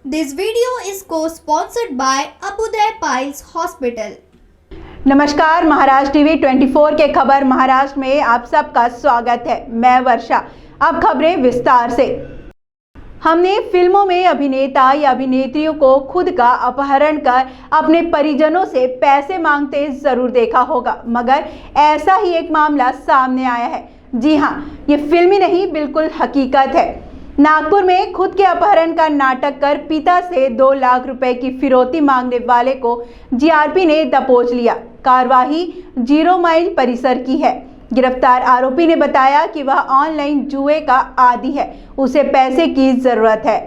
This video is co-sponsored by Abudai Piles Hospital. नमस्कार, Maharashtra TV 24 के खबर महाराष्ट्र में आप सबका स्वागत है। मैं वर्षा। अब खबरें विस्तार से। हमने फिल्मों में अभिनेता या अभिनेत्रियों को खुद का अपहरण कर अपने परिजनों से पैसे मांगते जरूर देखा होगा, मगर ऐसा ही एक मामला सामने आया है। जी हाँ, ये फिल्मी नहीं, बिल्कुल हकीकत है। नागपुर में खुद के अपहरण का नाटक कर पिता से 2 लाख रुपए की फिरौती मांगने वाले को जीआरपी ने दबोच लिया। कार्यवाही 0 माइल परिसर की है। गिरफ्तार आरोपी ने बताया कि वह ऑनलाइन जुए का आदी है, उसे पैसे की जरूरत है।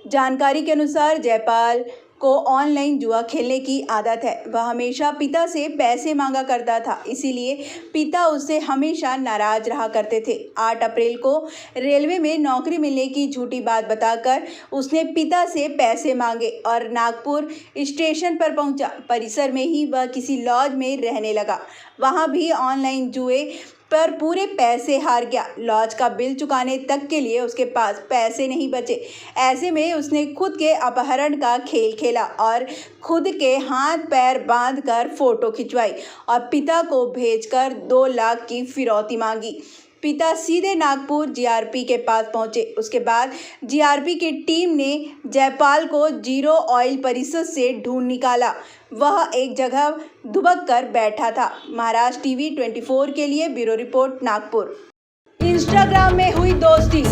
जानकारी के अनुसार जयपाल को ऑनलाइन जुआ खेलने की आदत है। वह हमेशा पिता से पैसे मांगा करता था, इसीलिए पिता उससे हमेशा नाराज रहा करते थे। 8 अप्रैल को रेलवे में नौकरी मिलने की झूठी बात बताकर उसने पिता से पैसे मांगे और नागपुर स्टेशन पर पहुंचा। परिसर में ही वह किसी लॉज में रहने लगा। वहां भी ऑनलाइन जुए पर पूरे पैसे हार गया। लॉज का बिल चुकाने तक के लिए उसके पास पैसे नहीं बचे। ऐसे में उसने खुद के अपहरण का खेल खेला और खुद के हाथ पैर बांधकर फोटो खिंचवाई और पिता को भेजकर 2 लाख की फिरौती मांगी। पिता सीधे नागपुर जीआरपी के पास पहुंचे। उसके बाद जीआरपी की टीम ने जयपाल को 0 ऑयल परिसर से ढूंढ निकाला। वह एक जगह दुबक कर बैठा था। महाराष्ट्र टीवी 24 के लिए ब्यूरो रिपोर्ट, नागपुर। इंस्टाग्राम में हुई दोस्ती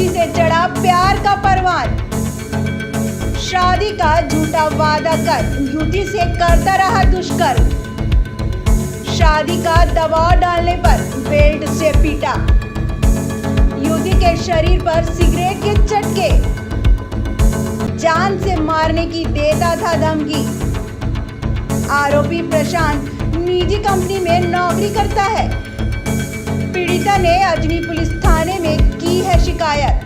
से चढ़ा प्यार का परवान। शादी का झूठा वादा कर युवती से करता रहा दुष्कर्म। शादी का दबाव डालने पर बेल्ट से पीटा। युवती के शरीर पर सिगरेट के चटके। जान से मारने की देता था धमकी। आरोपी प्रशांत निजी कंपनी में नौकरी करता है। पीड़िता ने अजनी पुलिस थाने में की है शिकायत।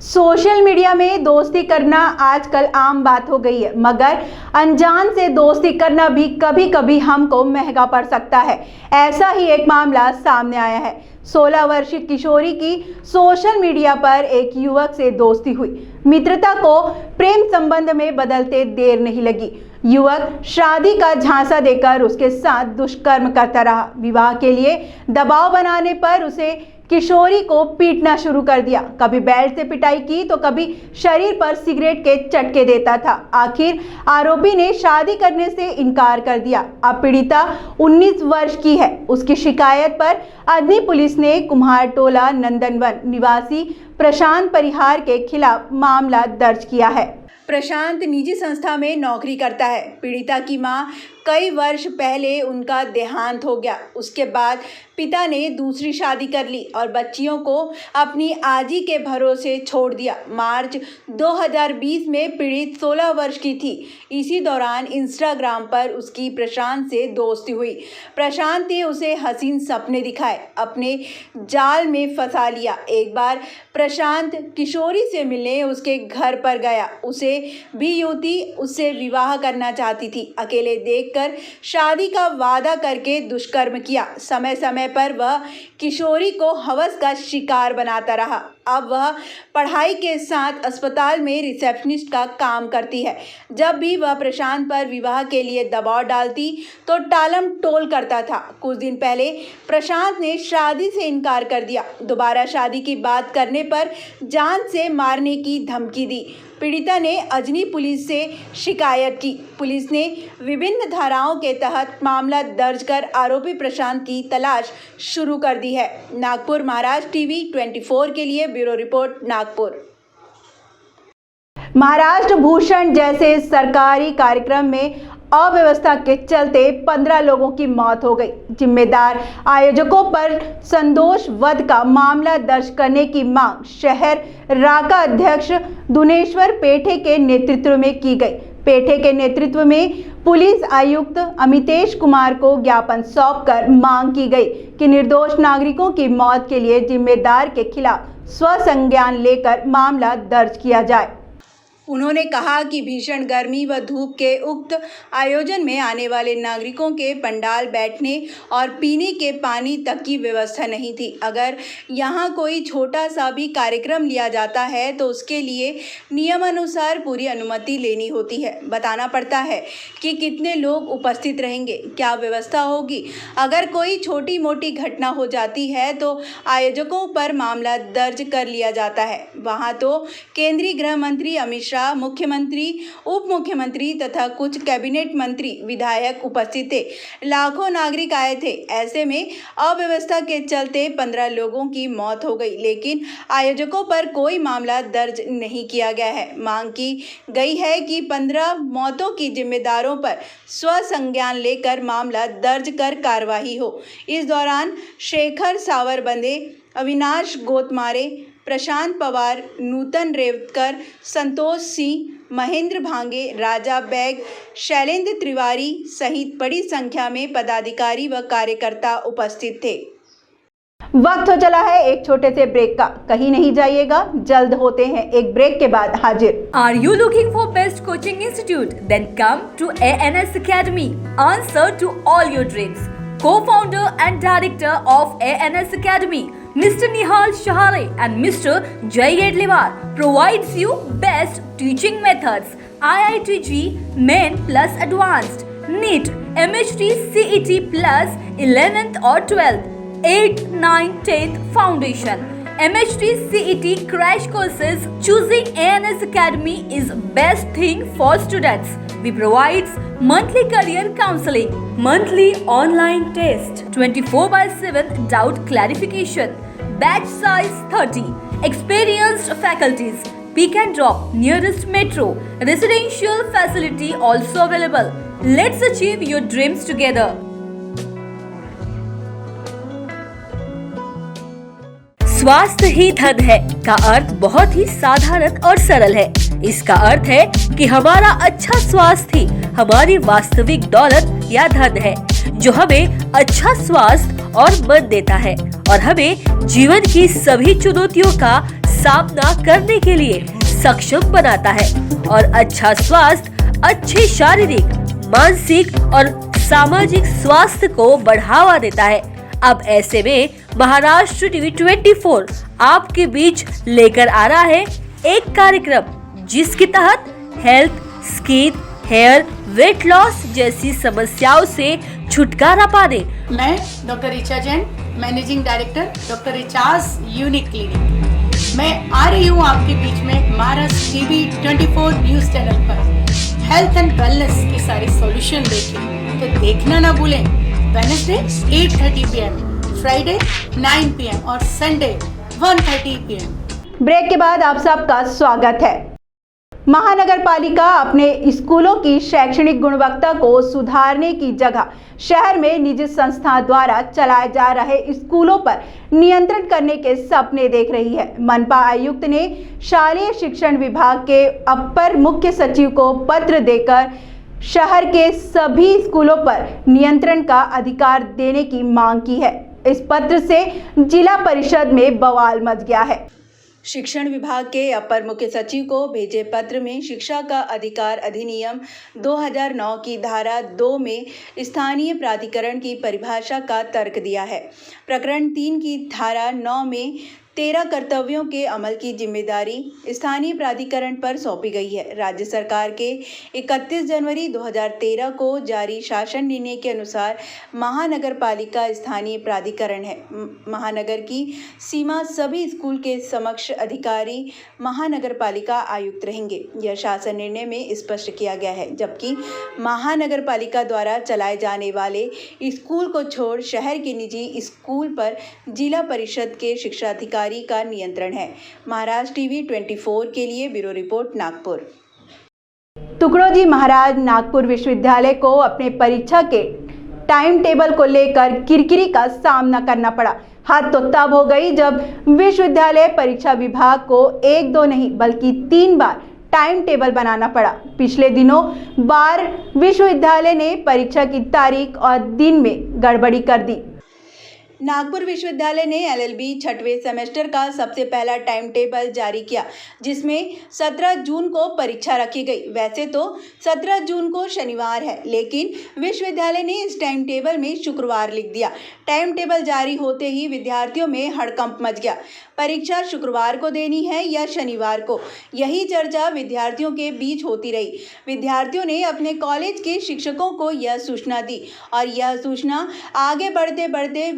सोशल मीडिया में दोस्ती करना आजकल आम बात हो गई है, मगर अनजान से दोस्ती करना भी कभी कभी हमको महंगा पड़ सकता है। ऐसा ही एक मामला सामने आया है। 16 वर्षीय किशोरी की सोशल मीडिया पर एक युवक से दोस्ती हुई। मित्रता को प्रेम संबंध में बदलते देर नहीं लगी। युवक शादी का झांसा देकर उसके साथ दुष्कर्म करता रहा। विवाह के लिए दबाव बनाने पर उसे किशोरी को पीटना शुरू कर दिया। कभी बेल्ट से पिटाई की तो कभी शरीर पर सिगरेट के चटके देता था। आखिर आरोपी ने शादी करने से इनकार कर दिया। अब पीड़िता 19 वर्ष की है। उसकी शिकायत पर अजनी पुलिस ने कुम्हारटोला नंदनवन निवासी प्रशांत परिहार के खिलाफ मामला दर्ज किया है। प्रशांत निजी संस्था में नौकरी करता है। पीड़िता की मां कई वर्ष पहले उनका देहांत हो गया। उसके बाद पिता ने दूसरी शादी कर ली और बच्चियों को अपनी आजी के भरोसे छोड़ दिया। मार्च 2020 में पीड़ित 16 वर्ष की थी। इसी दौरान इंस्टाग्राम पर उसकी प्रशांत से दोस्ती हुई। प्रशांत ने उसे हसीन सपने दिखाए, अपने जाल में फंसा लिया। एक बार प्रशांत किशोरी से मिलने उसके घर पर गया। उसे भी युवती उससे विवाह करना चाहती थी। अकेले देखकर शादी का वादा करके दुष्कर्म किया। समय समय पर वह किशोरी को हवस का शिकार बनाता रहा। अब वह पढ़ाई के साथ अस्पताल में रिसेप्शनिस्ट का काम करती है। जब भी वह प्रशांत पर विवाह के लिए दबाव डालती तो टालम टोल करता था। कुछ दिन पहले प्रशांत ने शादी से इनकार कर दिया। दोबारा शादी की बात करने पर जान से मारने की धमकी दी। पीड़िता ने अजनी पुलिस से शिकायत की। पुलिस ने विभिन्न धाराओं के तहत मामला दर्ज कर आरोपी प्रशांत की तलाश शुरू कर दी है। नागपुर, महाराष्ट्र टीवी 24 के लिए ब्यूरो रिपोर्ट, नागपुर। महाराष्ट्र भूषण जैसे सरकारी कार्यक्रम में अव्यवस्था के चलते 15 लोगों की मौत हो गई। जिम्मेदार आयोजकों पर संतोष वध का मामला दर्ज करने की मांग शहर राका अध्यक्ष दुनेश्वर पेठे के नेतृत्व में की गई। पेठे के नेतृत्व में पुलिस आयुक्त अमितेश कुमार को ज्ञापन सौंपकर मांग की गई कि निर्दोष नागरिकों की मौत के लिए जिम्मेदार के खिलाफ स्वसंज्ञान लेकर मामला दर्ज किया जाए। उन्होंने कहा कि भीषण गर्मी व धूप के उक्त आयोजन में आने वाले नागरिकों के पंडाल बैठने और पीने के पानी तक की व्यवस्था नहीं थी। अगर यहाँ कोई छोटा सा भी कार्यक्रम लिया जाता है तो उसके लिए नियमानुसार पूरी अनुमति लेनी होती है। बताना पड़ता है कि कितने लोग उपस्थित रहेंगे, क्या व्यवस्था होगी। अगर कोई छोटी मोटी घटना हो जाती है तो आयोजकों पर मामला दर्ज कर लिया जाता है। वहाँ तो केंद्रीय गृह मंत्री अमित शाह, मुख्यमंत्री, उप मुख्यमंत्री तथा कुछ कैबिनेट मंत्री, विधायक उपस्थित थे। लाखों नागरिक आए थे। ऐसे में अव्यवस्था के चलते 15 लोगों की मौत हो गई, लेकिन आयोजकों पर कोई मामला दर्ज नहीं किया गया है। मांग की गई है कि 15 मौतों की जिम्मेदारों पर स्वसंज्ञान लेकर मामला दर्ज कर कार्रवाई हो। इस दौरान शेखर सावरबंदे, अविनाश गोतमारे, प्रशांत पवार, नूतन रेवतकर, संतोष सिंह, महेंद्र भांगे, राजा बैग, शैलेंद्र तिवारी सहित बड़ी संख्या में पदाधिकारी व कार्यकर्ता उपस्थित थे। वक्त हो चला है एक छोटे से ब्रेक का। कहीं नहीं जाइएगा, जल्द होते हैं एक ब्रेक के बाद हाजिर। Are you looking for best coaching institute? Then come to ANS Academy. Answer to all your dreams. Co-founder and director of ANS Academy, Mr. Nihal Shahare and Mr. Jay Gedliwar provides you best teaching methods, IITG, Main plus Advanced, NEET, MHT, CET plus 11th or 12th, 8th, 9th, 10th Foundation, MHT, CET crash courses. Choosing ANS Academy is best thing for students. We provides monthly career counseling, monthly online test, 24/7 doubt clarification, batch size 30, experienced faculties, pick and drop nearest metro, residential facility also available. Let's achieve your dreams together. स्वास्थ्य ही धन है का अर्थ बहुत ही साधारण और सरल है। इसका अर्थ है कि हमारा अच्छा स्वास्थ्य ही हमारी वास्तविक दौलत या धन है, जो हमें अच्छा स्वास्थ्य और मन देता है और हमें जीवन की सभी चुनौतियों का सामना करने के लिए सक्षम बनाता है। और अच्छा स्वास्थ्य अच्छे शारीरिक, मानसिक और सामाजिक स्वास्थ्य को बढ़ावा देता है। अब ऐसे में महाराष्ट्र टीवी 24 आपके बीच लेकर आ रहा है एक कार्यक्रम जिसके तहत health, skin, hair, weight loss जैसी समस्याओं से छुटकारा पाने। मैं doctor Richa Jain, managing director doctor Richa's unique clinic. मैं आ रही हूँ आपके बीच में महाराष्ट्र टीवी 24 न्यूज चैनल पर हेल्थ एंड वेलनेस की सारी सॉल्यूशन देखें। तो देखना ना भूलें, वेडनेसडे 8:30 PM, फ्राइडे 9 PM और संडे 1:30 PM। ब्रेक के बाद आप सबका स्वागत है। महानगर पालिका अपने स्कूलों की शैक्षणिक गुणवत्ता को सुधारने की जगह शहर में निजी संस्था द्वारा चलाए जा रहे स्कूलों पर नियंत्रण करने के सपने देख रही है। मनपा आयुक्त ने शालेय शिक्षण विभाग के अपर मुख्य सचिव को पत्र देकर शहर के सभी स्कूलों पर नियंत्रण का अधिकार देने की मांग की है। इस पत्र से जिला परिषद में बवाल मच गया है। शिक्षण विभाग के अपर मुख्य सचिव को भेजे पत्र में शिक्षा का अधिकार अधिनियम 2009 की धारा 2 में स्थानीय प्राधिकरण की परिभाषा का तर्क दिया है। प्रकरण 3 की धारा 9 में 13 कर्तव्यों के अमल की जिम्मेदारी स्थानीय प्राधिकरण पर सौंपी गई है। राज्य सरकार के 31 जनवरी 2013 को जारी शासन निर्णय के अनुसार महानगर पालिका स्थानीय प्राधिकरण है। महानगर की सीमा सभी स्कूल के समक्ष अधिकारी महानगर पालिका आयुक्त रहेंगे। यह शासन निर्णय में स्पष्ट किया गया है, जबकि महानगर पालिका द्वारा चलाए जाने वाले स्कूल को छोड़ शहर के निजी स्कूल पर जिला परिषद के शिक्षा अधिकारी का नियंत्रण है। महाराष्ट्र टीवी 24 के लिए ब्यूरो रिपोर्ट नागपुर। तुकडोजी महाराज नागपुर विश्वविद्यालय को अपने परीक्षा के टाइम टेबल को लेकर किरकिरी का सामना करना पड़ा। हाथ तो तब हो गई जब विश्वविद्यालय परीक्षा विभाग को 1-2 नहीं बल्कि 3 बार टाइम टेबल बनाना पड़ा। पिछले दिनों बार विश्वविद्यालय ने परीक्षा की तारीख और दिन में गड़बड़ी कर दी। नागपुर विश्वविद्यालय ने एलएलबी छठवें सेमेस्टर का सबसे पहला टाइम टेबल जारी किया, जिसमें 17 जून को परीक्षा रखी गई। वैसे तो 17 जून को शनिवार है, लेकिन विश्वविद्यालय ने इस टाइम टेबल में शुक्रवार लिख दिया। टाइम टेबल जारी होते ही विद्यार्थियों में हड़कंप मच गया। परीक्षा शुक्रवार को देनी है या शनिवार को, यही चर्चा विद्यार्थियों के बीच होती रही। विद्यार्थियों ने अपने कॉलेज के शिक्षकों को यह सूचना दी और यह सूचना आगे बढ़ते बढ़ते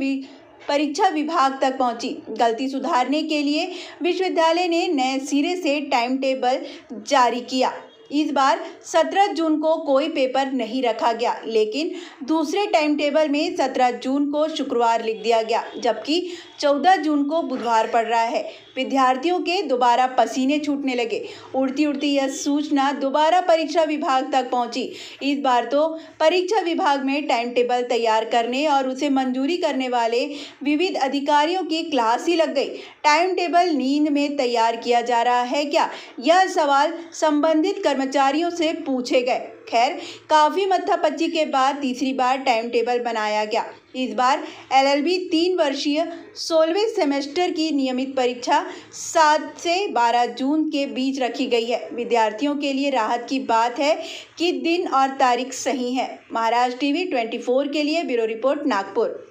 परीक्षा विभाग तक पहुंची। गलती सुधारने के लिए विश्वविद्यालय ने नए सिरे से टाइम टेबल जारी किया। इस बार 17 जून को कोई पेपर नहीं रखा गया, लेकिन दूसरे टाइम टेबल में 17 जून को शुक्रवार लिख दिया गया, जबकि 14 जून को बुधवार पड़ रहा है। विद्यार्थियों के दोबारा पसीने छूटने लगे। उड़ती उड़ती यह सूचना दोबारा परीक्षा विभाग तक पहुंची। इस बार तो परीक्षा विभाग में टाइम टेबल तैयार करने और उसे मंजूरी करने वाले विविध अधिकारियों की क्लास ही लग गई। टाइम टेबल नींद में तैयार किया जा रहा है क्या? यह सवाल संबंधित कर्मचारियों से पूछे गए। खैर, काफ़ी मत्थापच्ची के बाद तीसरी बार टाइम टेबल बनाया गया। इस बार एलएलबी 3 वर्षीय 16वें सेमेस्टर की नियमित परीक्षा 7 से 12 जून के बीच रखी गई है। विद्यार्थियों के लिए राहत की बात है कि दिन और तारीख सही है। महाराष्ट्र टीवी 24 के लिए ब्यूरो रिपोर्ट, नागपुर।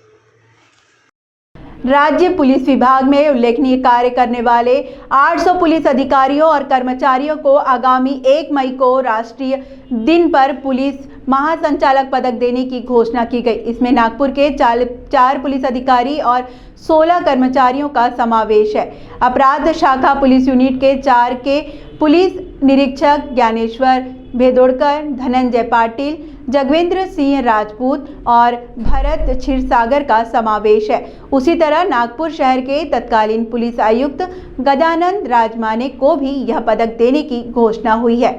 राज्य पुलिस विभाग में उल्लेखनीय कार्य करने वाले 800 पुलिस अधिकारियों और कर्मचारियों को आगामी 1 मई को राष्ट्रीय दिन पर पुलिस महासंचालक पदक देने की घोषणा की गई। इसमें नागपुर के 4 पुलिस अधिकारी और 16 कर्मचारियों का समावेश है। अपराध शाखा पुलिस यूनिट के 4 के पुलिस निरीक्षक ज्ञानेश्वर भेदोड़कर, धनंजय पाटिल, जगवेंद्र सिंह राजपूत और भरत क्षीरसागर का समावेश है। उसी तरह नागपुर शहर के तत्कालीन पुलिस आयुक्त गजानंद राजमाने को भी यह पदक देने की घोषणा हुई है।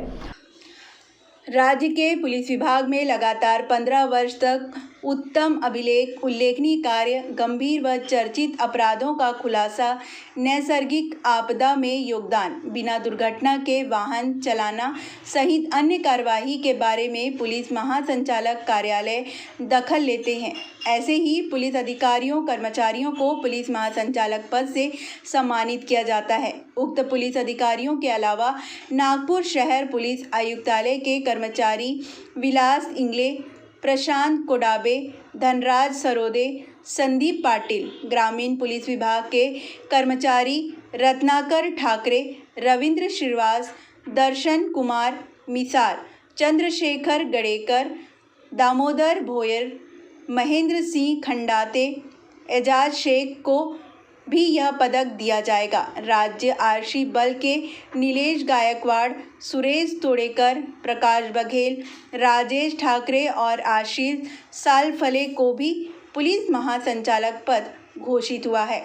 राज्य के पुलिस विभाग में लगातार 15 वर्ष तक उत्तम अभिलेख, उल्लेखनीय कार्य, गंभीर व चर्चित अपराधों का खुलासा, नैसर्गिक आपदा में योगदान, बिना दुर्घटना के वाहन चलाना सहित अन्य कार्यवाही के बारे में पुलिस महासंचालक कार्यालय दखल लेते हैं। ऐसे ही पुलिस अधिकारियों, कर्मचारियों को पुलिस महासंचालक पद से सम्मानित किया जाता है। उक्त पुलिस अधिकारियों के अलावा नागपुर शहर पुलिस आयुक्तालय के कर्मचारी विलास इंगले, प्रशांत कोडाबे, धनराज सरोदे, संदीप पाटिल, ग्रामीण पुलिस विभाग के कर्मचारी रत्नाकर ठाकरे, रविंद्र श्रीवास, दर्शन कुमार मिसार, चंद्रशेखर गडेकर, दामोदर भोयर, महेंद्र सिंह खंडाते, एजाज शेख को भी यह पदक दिया जाएगा। राज्य आरक्षी बल के नीलेश गायकवाड़, सुरेश तोड़ेकर, प्रकाश बघेल, राजेश ठाकरे और आशीष सालफले को भी पुलिस महासंचालक पद घोषित हुआ है।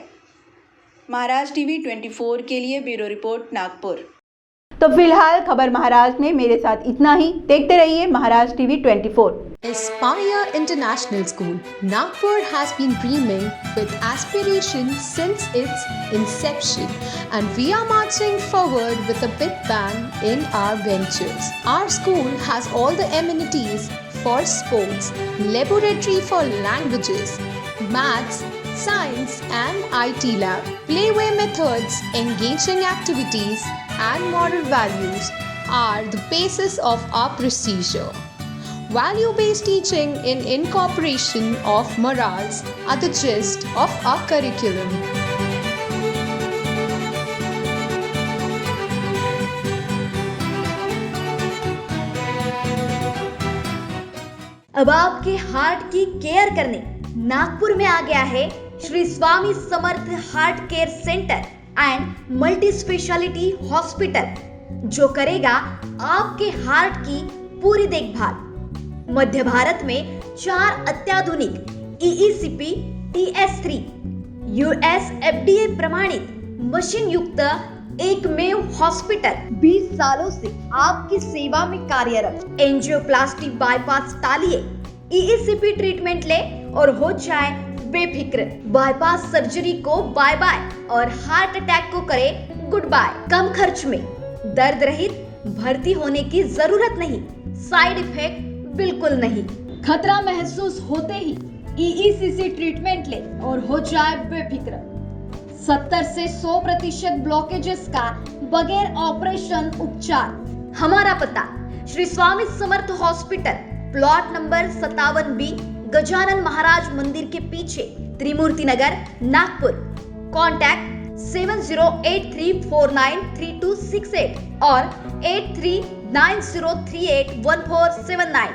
महाराष्ट्र टीवी 24 के लिए ब्यूरो रिपोर्ट, नागपुर। तो फिलहाल खबर महाराष्ट्र में मेरे साथ इतना ही। देखते रहिए Maharashtra TV 24। Aspire International School, Nagpur has been dreaming with aspiration since its inception, and we are marching forward with a big bang in our ventures. Our school has all the amenities for sports, laboratory for languages, maths, science and IT lab, playway methods, engaging activities and moral values are the basis of our procedure. Value-based teaching in incorporation of morals are the gist of our curriculum. अब आपके heart की care करने नागपुर में आ गया है Shri Swami Samarth heart care centre and multi speciality hospital, जो करेगा आपके हार्ट की पूरी देखभाल। मध्य भारत में 4 अत्याधुनिक EECP TS3 US FDA प्रमाणित मशीन युक्त एकमेव हॉस्पिटल 20 सालों से आपकी सेवा में कार्यरत। एंजियोप्लास्टी बाईपास टालिए, EECP ट्रीटमेंट ले और हो जाए बेफिक्र। बाईपास सर्जरी को बाय बाय और हार्ट अटैक को करे गुड बाय। कम खर्च में दर्द रहित भर्ती होने की जरूरत नहीं, साइड इफेक्ट बिल्कुल नहीं। खतरा महसूस होते ही EECC ट्रीटमेंट ले और हो जाए बेफिक्र। 70 से 100% ब्लॉकेजेस का बगैर ऑपरेशन उपचार। हमारा पता Shri Swami Samarth hospital, plot number 57B, Gajanan Maharaj मंदिर के पीछे, त्रिमूर्ति नगर, नागपुर। कॉन्टैक्ट 7083493268 और 8390381479।